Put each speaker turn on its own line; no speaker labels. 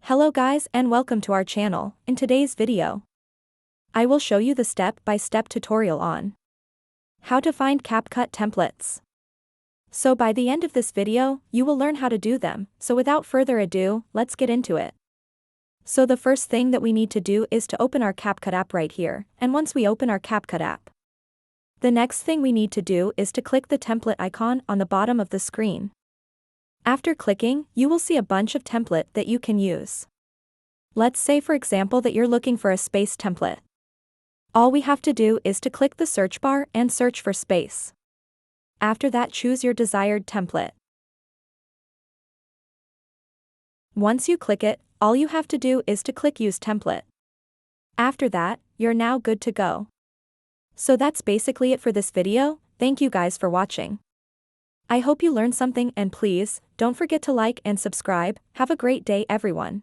Hello guys and welcome to our channel. In today's video, I will show you the step-by-step tutorial on how to find CapCut templates. So by the end of this video, you will learn how to do them. So without further ado, let's get into it. So the first thing that we need to do is to open our CapCut app right here, and once we open our CapCut app, the next thing we need to do is to click the template icon on the bottom of the screen. After clicking, you will see a bunch of template that you can use. Let's say for example that you're looking for a space template. All we have to do is to click the search bar and search for space. After that, choose your desired template. Once you click it, all you have to do is to click Use Template. After that, you're now good to go. So that's basically it for this video. Thank you guys for watching. I hope you learned something and please, don't forget to like and subscribe. Have a great day everyone.